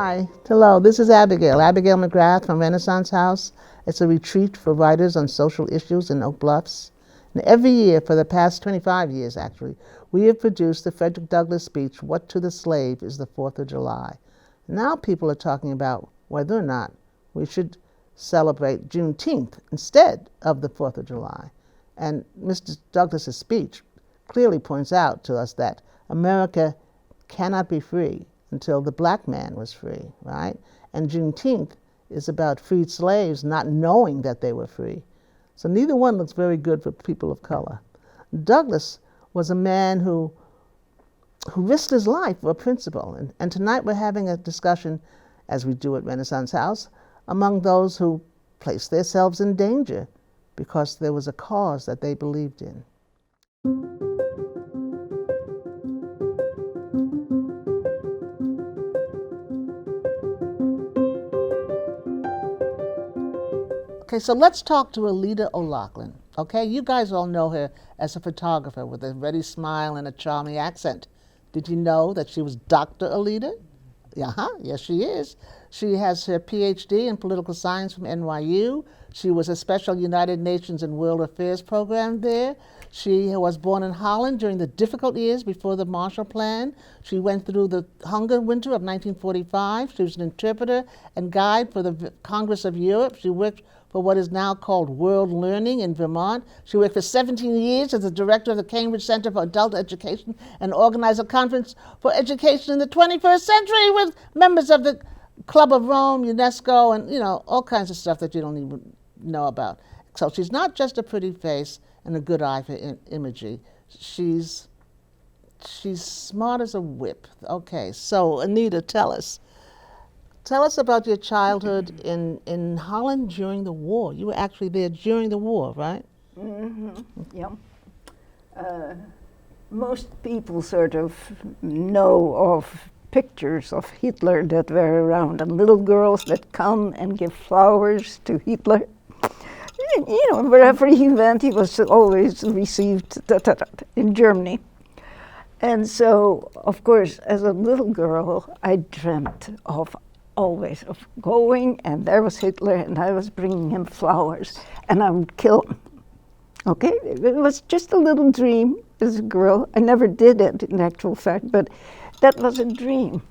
Hi, hello, this is Abigail McGrath from Renaissance House. It's a retreat for writers on social issues in Oak Bluffs. And every year, for the past 25 years actually, we have produced the Frederick Douglass speech, What to the Slave is the 4th of July. Now people are talking about whether or not we should celebrate Juneteenth instead of the 4th of July. And Mr. Douglass's speech clearly points out to us that America cannot be free until the black man was free, right? And Juneteenth is about freed slaves not knowing that they were free. So neither one looks very good for people of color. Douglass was a man who risked his life for a principle. And tonight we're having a discussion, as we do at Renaissance House, among those who placed themselves in danger because there was a cause that they believed in. Okay, so let's talk to Alida O'Loughlin. Okay, you guys all know her as a photographer with a ready smile and a charming accent. Did you know that she was Dr. Alida? Yes, she is. She has her PhD in political science from NYU. She was a special United Nations and World Affairs program there. She was born in Holland during the difficult years before the Marshall Plan. She went through the hunger winter of 1945. She was an interpreter and guide for the Congress of Europe. She worked for what is now called World Learning in Vermont. She worked for 17 years as the director of the Cambridge Center for Adult Education and organized a conference for education in the 21st century with members of the Club of Rome, UNESCO, and all kinds of stuff that you don't even know about. So she's not just a pretty face and a good eye for imagery. She's smart as a whip. Okay, so Anita, tell us about your childhood in Holland during the war. You were actually there during the war, right? Mm-hmm. Yeah. Most people sort of know of pictures of Hitler that were around, and little girls that come and give flowers to Hitler. Wherever he went, he was always received in Germany. And so, of course, as a little girl, I dreamt always of going, and there was Hitler, and I was bringing him flowers, and I would kill him. Okay? It was just a little dream as a girl. I never did it, in actual fact, but that was a dream.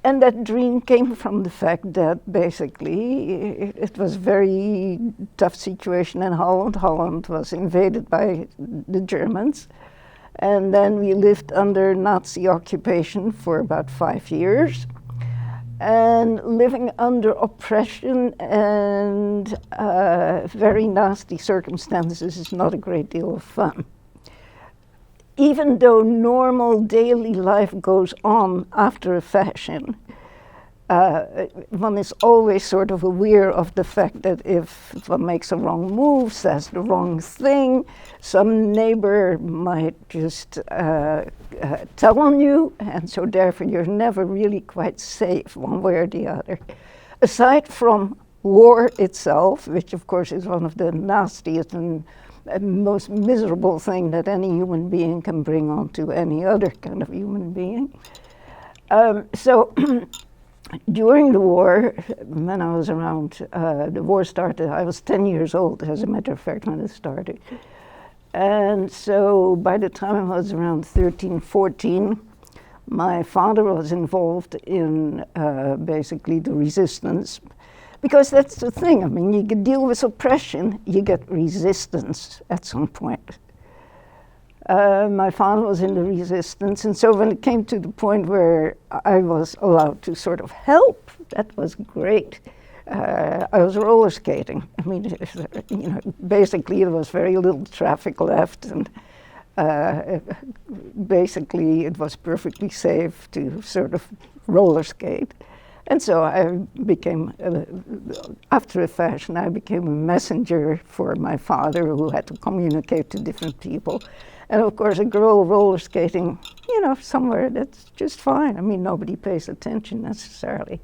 And that dream came from the fact that basically it was a very tough situation in Holland. Holland was invaded by the Germans. And then we lived under Nazi occupation for about 5 years. And living under oppression and very nasty circumstances is not a great deal of fun. Even though normal daily life goes on after a fashion, one is always sort of aware of the fact that if one makes a wrong move, says the wrong thing, some neighbor might just tell on you, and so therefore you're never really quite safe one way or the other. Aside from war itself, which of course is one of the nastiest and most miserable thing that any human being can bring on to any other kind of human being. So during the war, when I was around, the war started, I was 10 years old, as a matter of fact, when it started. And so by the time I was around 13, 14, my father was involved in basically the resistance. Because that's the thing, I mean, you can deal with oppression, you get resistance at some point. My father was in the resistance, and so when it came to the point where I was allowed to sort of help, that was great. I was roller skating. I mean, basically there was very little traffic left, and basically it was perfectly safe to sort of roller skate. And so I became, after a fashion, I became a messenger for my father, who had to communicate to different people. And of course, a girl roller skating, somewhere, that's just fine. I mean, nobody pays attention necessarily.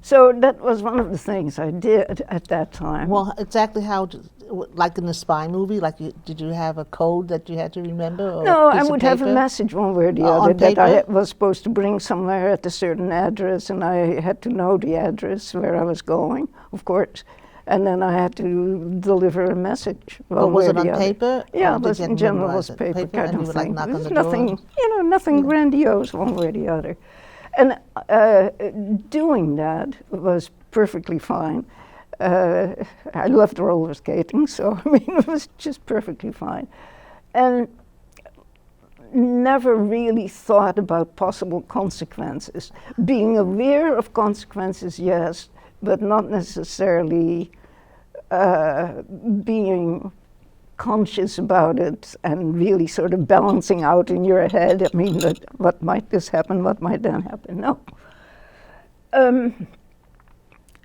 So that was one of the things I did at that time. Well, exactly how, like in the spy movie, like did you have a code that you had to remember? Or No, a piece I of would have a paper? message one way or the On other that I paper? was supposed to bring somewhere at a certain address, and I had to know the address where I was going, of course. And then I had to deliver a message. But was it on paper? Yeah, or it did was you in general memorize was it? paper kind and you of would like thing. knock It on was the nothing, door? nothing grandiose one way or the other. And doing that was perfectly fine. I loved roller skating, so I mean, it was just perfectly fine. And never really thought about possible consequences. Being aware of consequences, yes, but not necessarily being conscious about it and really sort of balancing out in your head, I mean, that what might this happen, what might then happen, no.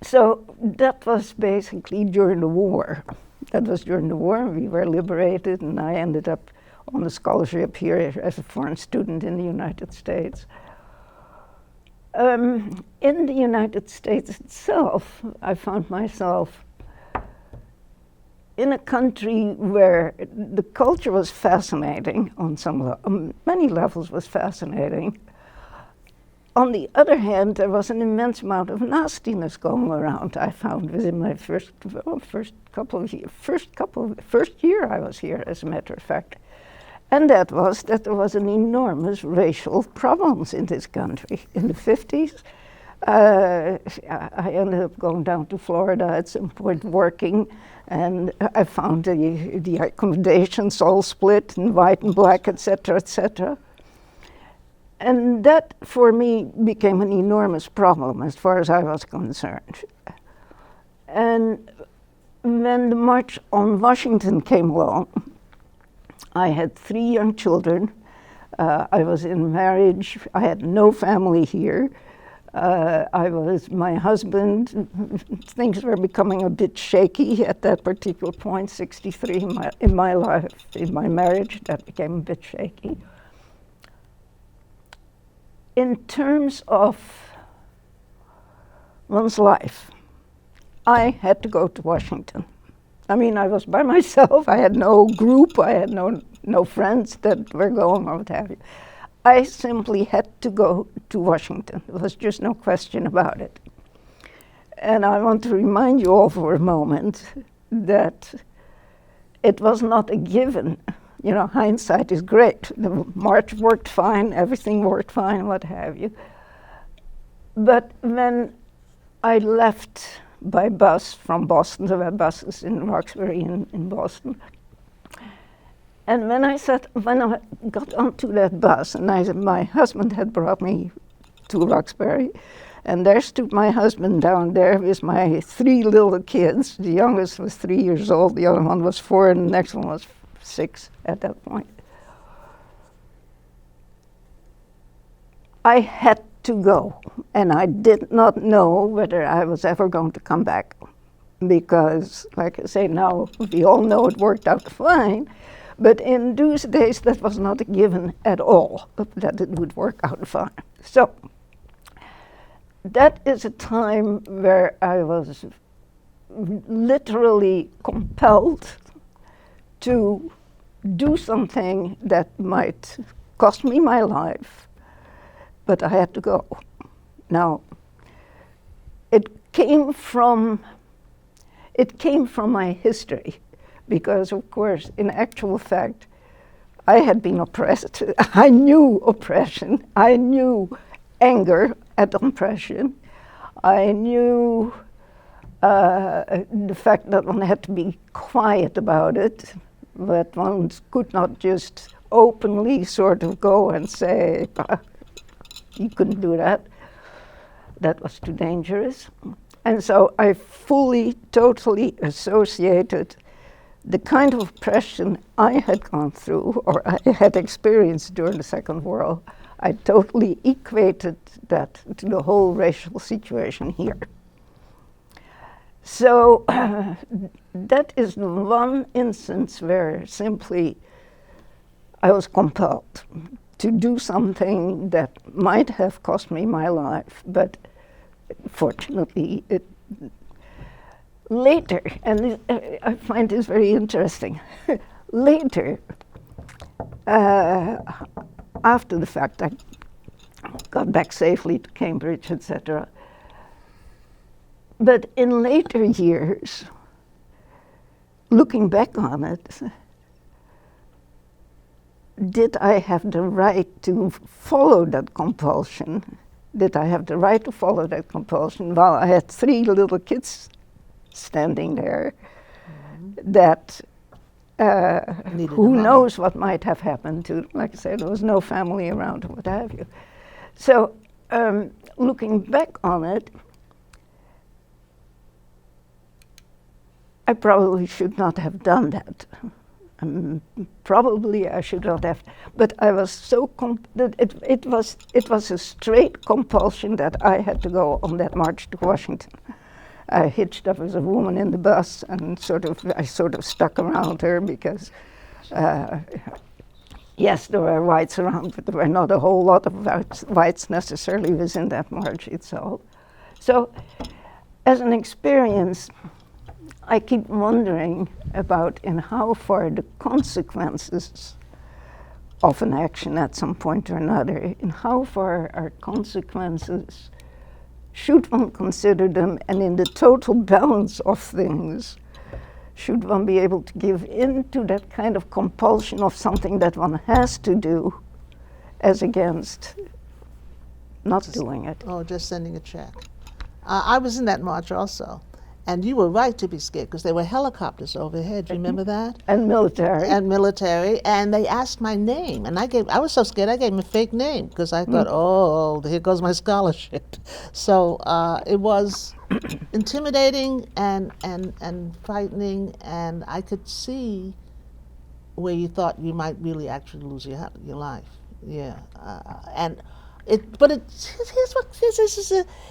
So that was basically during the war. That was during the war, we were liberated, and I ended up on a scholarship here as a foreign student in the United States. In the United States itself, I found myself in a country where the culture was fascinating on many levels was fascinating. On the other hand, there was an immense amount of nastiness going around. I found within my first year I was here, as a matter of fact. And that was that there was an enormous racial problems in this country. In the 50s, I ended up going down to Florida at some point working, and I found the accommodations all split in white and black, etc., etc. And that, for me, became an enormous problem as far as I was concerned. And when the March on Washington came along, I had 3 young children. I was in marriage. I had no family here. My husband, things were becoming a bit shaky at that particular point, 63 in my life, in my marriage, that became a bit shaky. In terms of one's life, I had to go to Washington. I mean, I was by myself. I had no group. I had no friends that were going or what have you. I simply had to go to Washington. There was just no question about it. And I want to remind you all for a moment that it was not a given. You know, hindsight is great. The march worked fine, everything worked fine, what have you. But when I left by bus from Boston, there were buses in Roxbury in Boston. And when I got onto that bus, and my husband had brought me to Roxbury, and there stood my husband down there with my 3 little kids. The youngest was 3 years old, the other one was 4, and the next one was 6 at that point. I had to go, and I did not know whether I was ever going to come back, because, like I say, now we all know it worked out fine, but in those days that was not a given at all, that it would work out fine. So that is a time where I was literally compelled to do something that might cost me my life, but I had to go. Now, it came from my history, because of course, in actual fact, I had been oppressed. I knew oppression. I knew anger at oppression. I knew the fact that one had to be quiet about it, that one could not just openly sort of go and say, you couldn't do that. That was too dangerous. And so I fully, totally associated the kind of oppression I had gone through or I had experienced during the Second World. I totally equated that to the whole racial situation here. So that is the one instance where simply I was compelled to do something that might have cost me my life, but fortunately, later, and I find this very interesting, later, after the fact, I got back safely to Cambridge, etc. But in later years, looking back on it, did I have the right to follow that compulsion? Did I have the right to follow that compulsion while I had 3 little kids standing there that who knows what might have happened to them? Like I said, there was no family around or what have you. So looking back on it, I probably should not have done that. Probably I should not have, but I was so it was a straight compulsion that I had to go on that march to Washington. I hitched up as a woman in the bus and I sort of stuck around her because yes, there were whites around, but there were not a whole lot of whites necessarily within that march itself. So as an experience, I keep wondering about in how far the consequences of an action at some point or another, in how far are consequences, should one consider them, and in the total balance of things, should one be able to give in to that kind of compulsion of something that one has to do as against not doing it? Oh, just sending a check. I was in that march also. And you were right to be scared because there were helicopters overhead. Do you remember that? And military. And military. And they asked my name. And I was so scared I gave them a fake name because I thought, oh, here goes my scholarship. So it was intimidating and frightening. And I could see where you thought you might really actually lose your life. Yeah.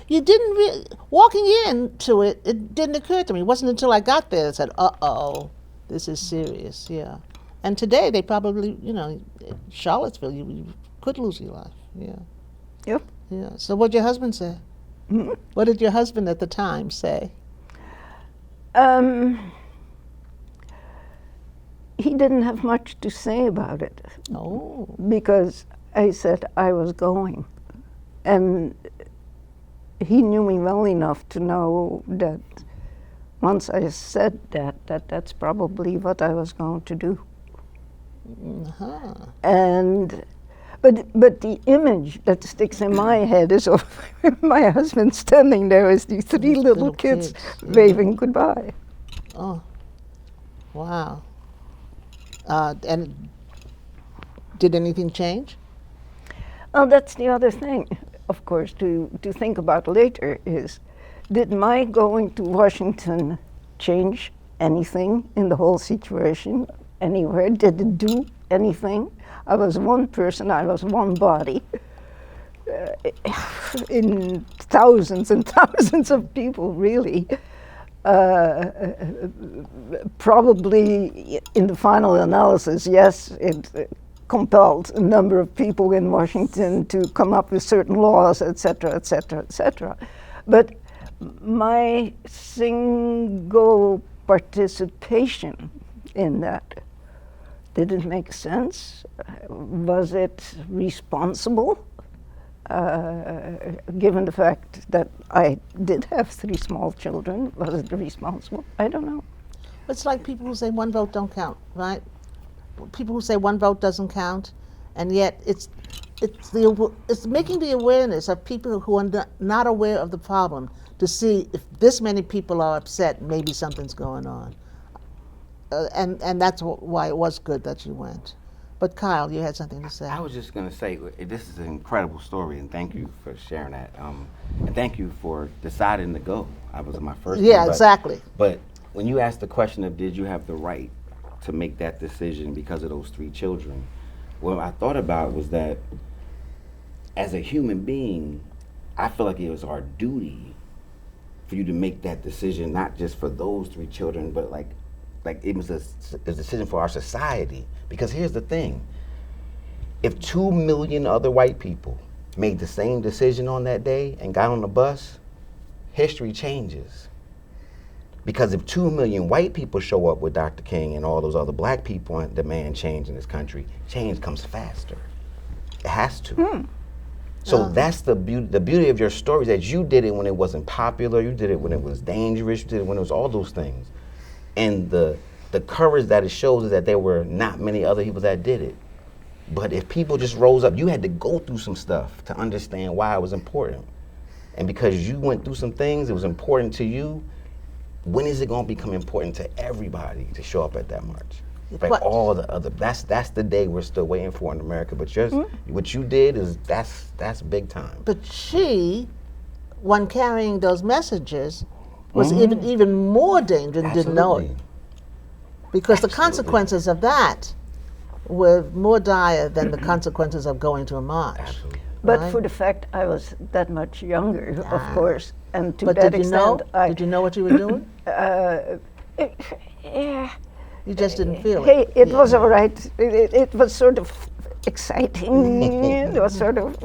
You didn't really, walking into it, it didn't occur to me. It wasn't until I got there that I said, uh-oh, this is serious, yeah. And today they probably, Charlottesville, you could lose your life, yeah. Yep. Yeah, so what'd your husband say? Mm-hmm. What did your husband at the time say? He didn't have much to say about it. Oh. Because I said I was going. And he knew me well enough to know that once I said that's probably what I was going to do. Uh-huh. And but the image that sticks in my head is of my husband standing there with these 3 little kids waving goodbye. Oh, wow. And did anything change? Well, that's the other thing, of course, to think about later is, did my going to Washington change anything in the whole situation anywhere? Did it do anything? I was one person, I was one body, in thousands and thousands of people, really. Probably in the final analysis, yes, it compelled a number of people in Washington to come up with certain laws, etc., etc., etc. But my single participation in that, did it make sense? Was it responsible? Given the fact that I did have 3 small children, was it responsible? I don't know. It's like people who say one vote don't count, right? People who say one vote doesn't count, and yet it's making the awareness of people who are not aware of the problem to see if this many people are upset, maybe something's going on. And that's why it was good that you went. But Kyle, you had something to say. I was just going to say, this is an incredible story, and thank you for sharing that. And thank you for deciding to go. I was my first Yeah, one, exactly. But when you asked the question of did you have the right to make that decision because of those 3 children, what I thought about was that as a human being, I feel like it was our duty for you to make that decision, not just for those 3 children, but like it was a decision for our society. Because here's the thing, if 2 million other white people made the same decision on that day and got on the bus, history changes. Because if 2 million white people show up with Dr. King and all those other black people and demand change in this country, change comes faster. It has to. So that's the beauty of your story, is that you did it when it wasn't popular, you did it when it was dangerous, you did it when it was all those things. And the courage that it shows is that there were not many other people that did it. But if people just rose up, you had to go through some stuff to understand why it was important. And because you went through some things, it was important to you. When is it going to become important to everybody to show up at that march? Like all the other, that's the day we're still waiting for in America. But just what you did is that's big time. But she, when carrying those messages, was even more dangerous and didn't know it. Because the consequences of that were more dire than the consequences of going to a march. Absolutely. But Right. for the fact I was that much younger, of course, and to But that did you know? extent, Did you know what you were doing? yeah. You just didn't feel Hey, it. it was all right. It was sort of exciting. It was sort of,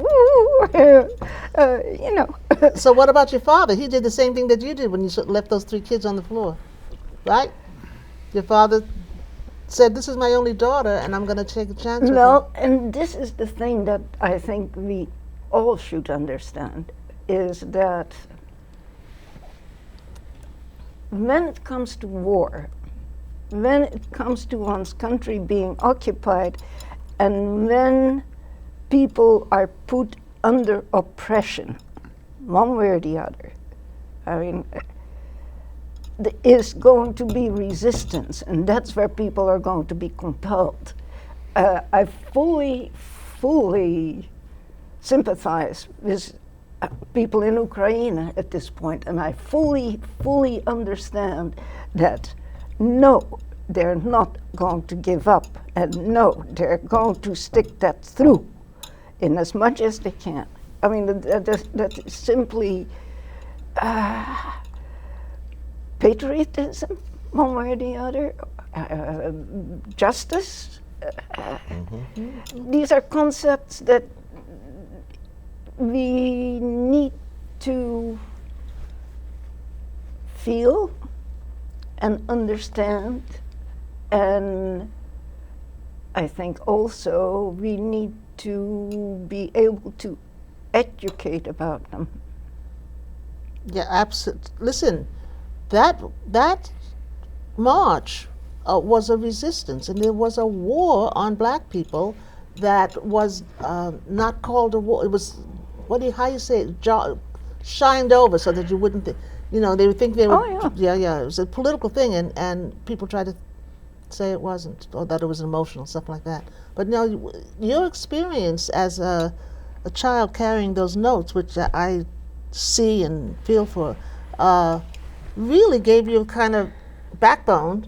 you know. So what about your father? He did the same thing that you did when you left those 3 kids on the floor, right? Your father said, "This is my only daughter, and I'm going to take a chance with her." No, and this is the thing that I think we all should understand, is that when it comes to war, when it comes to one's country being occupied, and when people are put under oppression, one way or the other, I mean, there is going to be resistance, and that's where people are going to be compelled. I fully sympathize with people in Ukraine at this point, and I fully understand that no, they're not going to give up, and no, they're going to stick that through in as much as they can. I mean, that is simply patriotism, one way or the other, justice. These are concepts that we need to feel and understand, and I think also we need to be able to educate about them. Yeah, absolutely. Listen, that march was a resistance, and there was a war on black people that was not called a war. It was, how you say it, shined over so that you wouldn't think. You know, they would think they were. Oh, yeah. It was a political thing, and people tried to say it wasn't, or that it was emotional, stuff like that. But no, your experience as a child carrying those notes, which I see and feel for, really gave you a kind of backbone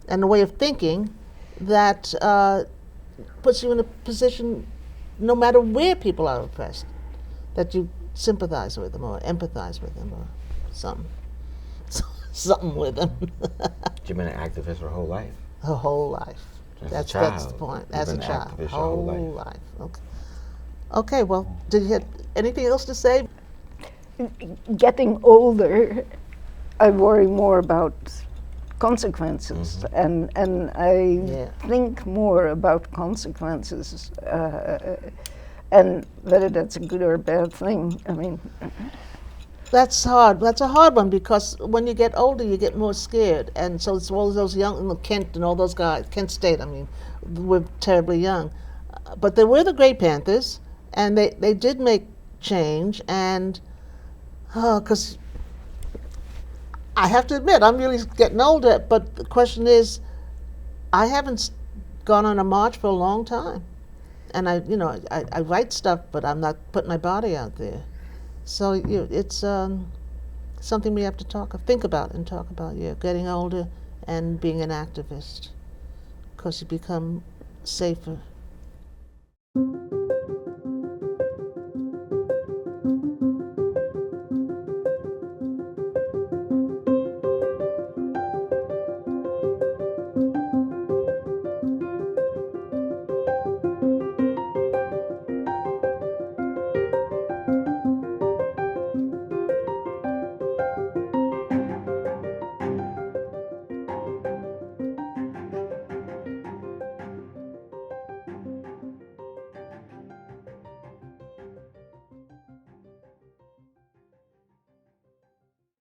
and a way of thinking that puts you in a position, no matter where people are oppressed, that you sympathize with them or empathize with them or something with them. You've been an activist your whole life. Her whole life. That's the point. As a child, whole life. Okay. Okay. Well, did you have anything else to say? Getting older, I worry more about consequences, and I think more about consequences, and whether that's a good or a bad thing. I mean, That's hard. That's a hard one, because when you get older, you get more scared, and so it's all those young, Kent and all those guys, Kent State. I mean, we're terribly young, but they were the Great Panthers, and they did make change, and because I have to admit, I'm really getting older, but the question is, I haven't gone on a march for a long time. And I write stuff, but I'm not putting my body out there. So it's something we have to think about and talk about, getting older and being an activist, because you become safer.